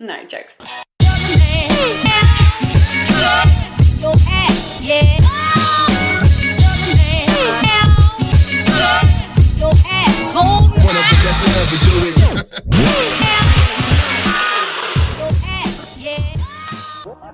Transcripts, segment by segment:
No, jokes.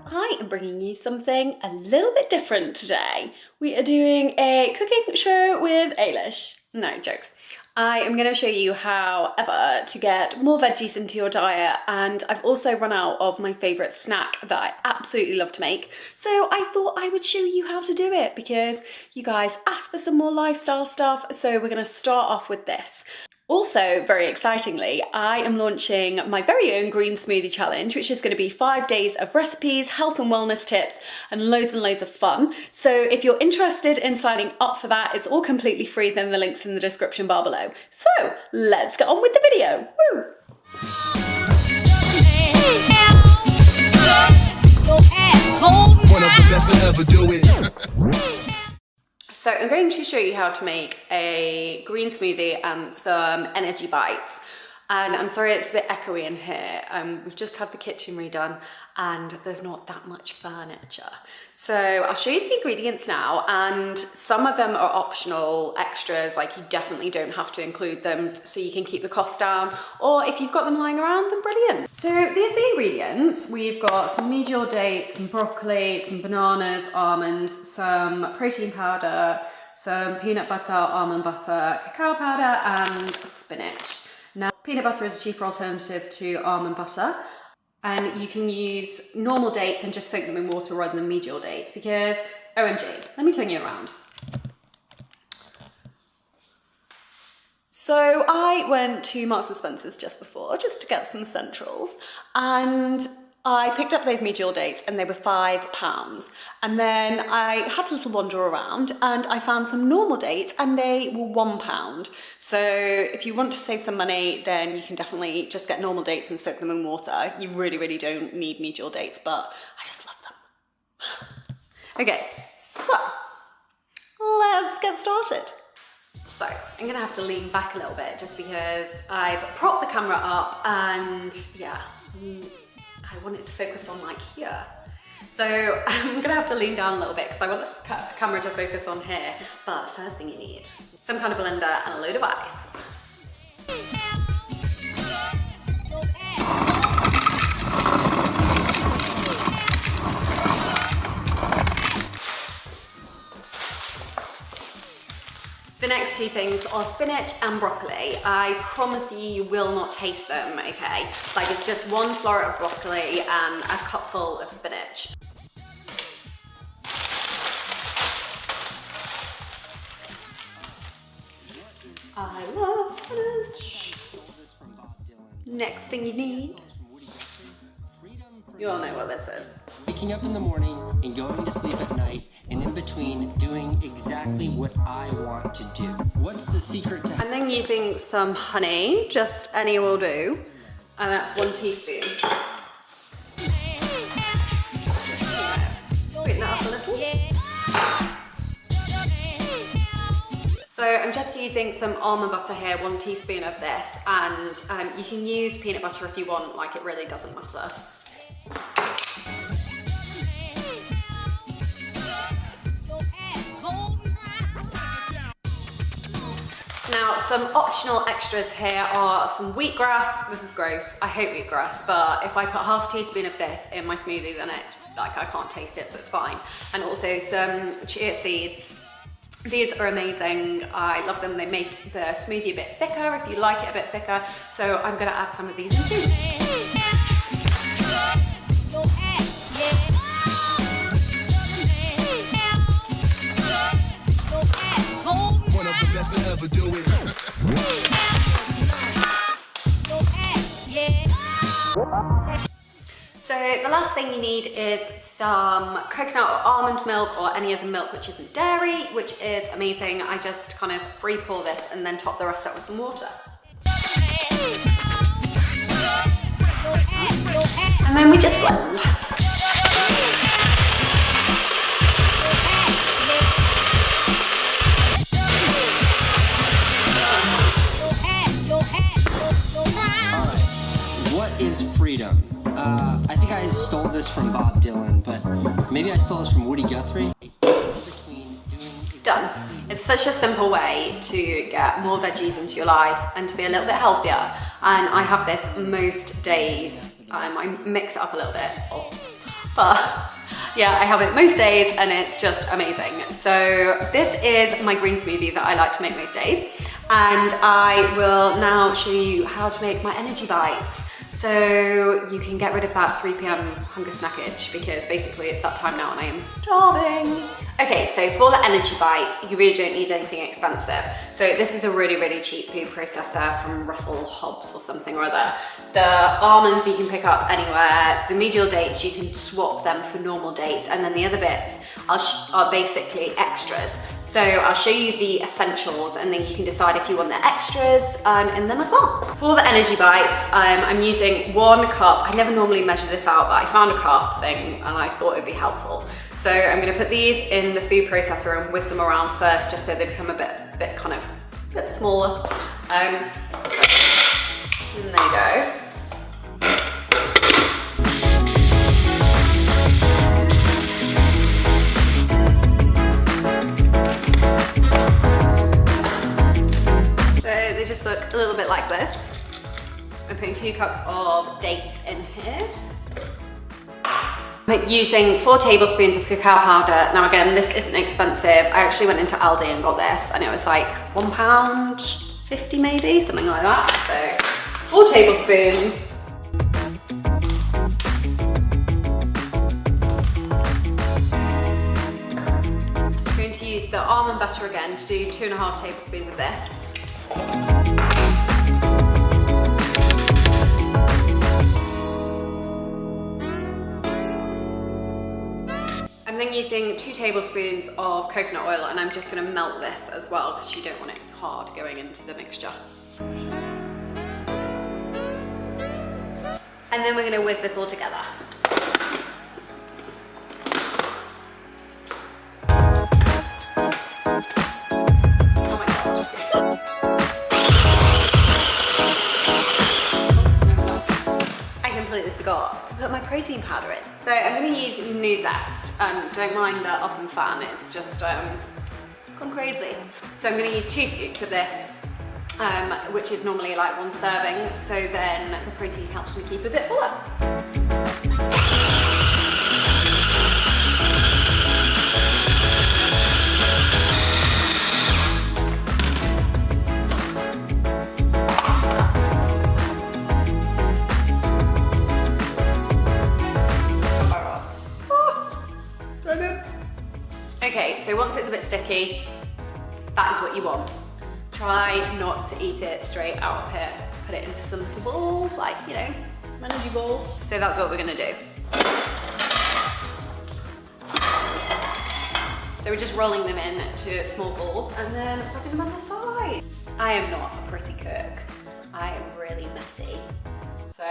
I am bringing you something a little bit different today. We are doing a cooking show with Ailish. No, jokes. I am going to show you how ever to get more veggies into your diet, and I've also run out of my favourite snack that I absolutely love to make, so I thought I would show you how to do it because you guys asked for some more lifestyle stuff, so we're going to start off with this. Also, very excitingly, I am launching my very own green smoothie challenge, which is going to be 5 days of recipes, health and wellness tips, and loads of fun. So if you're interested in signing up for that, it's all completely free, then the link's in the description bar below. So let's get on with the video. Woo! One of the best to ever do it. So I'm going to show you how to make a green smoothie and some energy bites. And I'm sorry it's a bit echoey in here. We've just had the kitchen redone and there's not that much furniture. So I'll show you the ingredients now, and some of them are optional extras, like you definitely don't have to include them so you can keep the cost down, or if you've got them lying around, then brilliant. So these are the ingredients. We've got some medial dates, some broccoli, some bananas, almonds, some protein powder, some peanut butter, almond butter, cacao powder, and spinach. Now, peanut butter is a cheaper alternative to almond butter, and you can use normal dates and just soak them in water rather than medial dates because, OMG, let me turn you around. So I went to Marks and Spencer's just before, just to get some essentials, and I picked up those medial dates and they were £5. And then I had a little wander around and I found some normal dates and they were £1. So if you want to save some money, then you can definitely just get normal dates and soak them in water. You really don't need medial dates, but I just love them. Okay, so let's get started. So I'm gonna have to lean back a little bit just because I've propped the camera up and yeah, I want it to focus on like here. So I'm gonna have to lean down a little bit because I want the camera to focus on here. But first thing you need, some kind of blender and a load of ice. The next two things are spinach and broccoli. I promise you will not taste them, okay? Like it's just one floret of broccoli and a cupful of spinach. I love spinach. Next thing you need, you all know what this is. Waking up in the morning and going to sleep at night, and in between doing exactly what I want to do. What's the secret to... I'm then using some honey, just any will do, and that's 1 teaspoon. Sweeten that up a little. So I'm just using some almond butter here, 1 teaspoon of this, and you can use peanut butter if you want, like it really doesn't matter. Now, some optional extras here are some wheatgrass. This is gross, I hate wheatgrass, but if I put half a teaspoon of this in my smoothie, then I can't taste it, so it's fine. And also some chia seeds. These are amazing, I love them. They make the smoothie a bit thicker if you like it a bit thicker, so I'm gonna add some of these in too. One of the best to ever do it. So the last thing you need is some coconut or almond milk or any other milk which isn't dairy, which is amazing. I just kind of free pour this and then top the rest up with some water. And then we just blend. What is freedom? I think I stole this from Bob Dylan, but maybe I stole this from Woody Guthrie. Done. It's such a simple way to get more veggies into your life and to be a little bit healthier. And I have this most days. I mix it up a little bit, but yeah, I have it most days and it's just amazing. So this is my green smoothie that I like to make most days. And I will now show you how to make my energy bites. So you can get rid of that 3 p.m. hunger snackage because basically it's that time now and I am starving. Okay, so for the energy bites, you really don't need anything expensive. So this is a really, really cheap food processor from Russell Hobbs or something or other. The almonds you can pick up anywhere. The medial dates, you can swap them for normal dates. And then the other bits are basically extras. So I'll show you the essentials and then you can decide if you want the extras in them as well. For the energy bites, I'm using 1 cup. I never normally measure this out, but I found a cup thing and I thought it'd be helpful. So I'm gonna put these in the food processor and whiz them around first just so they become a bit smaller. And there you go. They just look a little bit like this. I'm putting 2 cups of dates in here. I'm using 4 tablespoons of cacao powder. Now again, this isn't expensive. I actually went into Aldi and got this and it was like £1.50 maybe, something like that. So 4 tablespoons. I'm going to use the almond butter again to do 2.5 tablespoons of this. I'm then using 2 tablespoons of coconut oil and I'm just going to melt this as well because you don't want it hard going into the mixture. And then we're going to whiz this all together. Forgot to put my protein powder in. So I'm going to use new zest. Don't mind the oven fan, it's just gone crazy. So I'm going to use 2 scoops of this, which is normally like 1 serving, so then the protein helps me keep a bit fuller. Okay, so once it's a bit sticky, that is what you want. Try not to eat it straight out of here. Put it into some little balls, like, you know, some energy balls. So that's what we're gonna do. So we're just rolling them into small balls and then putting them on the side. I am not a pretty cook. I am really messy. So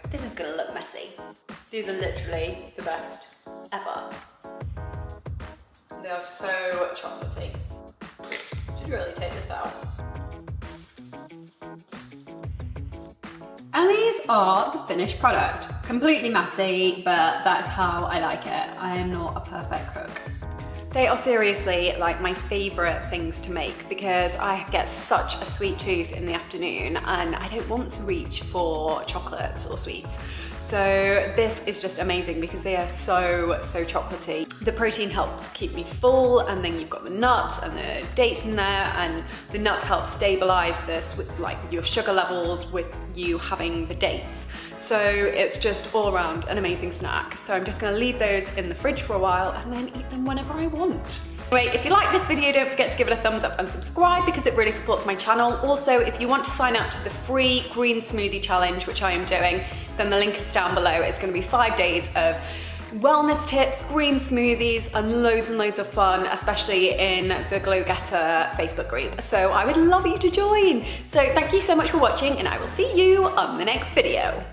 this is gonna look messy. These are literally the best ever. They are so chocolatey. Should really take this out. And these are the finished product. Completely messy, but that's how I like it. I am not a perfect cook. They are seriously like my favorite things to make because I get such a sweet tooth in the afternoon and I don't want to reach for chocolates or sweets. So this is just amazing because they are so chocolatey. The protein helps keep me full and then you've got the nuts and the dates in there and the nuts help stabilize this with like your sugar levels with you having the dates. So it's just all around an amazing snack. So I'm just gonna leave those in the fridge for a while and then eat them whenever I want. Anyway, if you like this video, don't forget to give it a thumbs up and subscribe because it really supports my channel. Also, if you want to sign up to the free green smoothie challenge, which I am doing, then the link is down below. It's gonna be 5 days of wellness tips, green smoothies, and loads of fun, especially in the Glow Getter Facebook group. So I would love you to join. So thank you so much for watching and I will see you on the next video.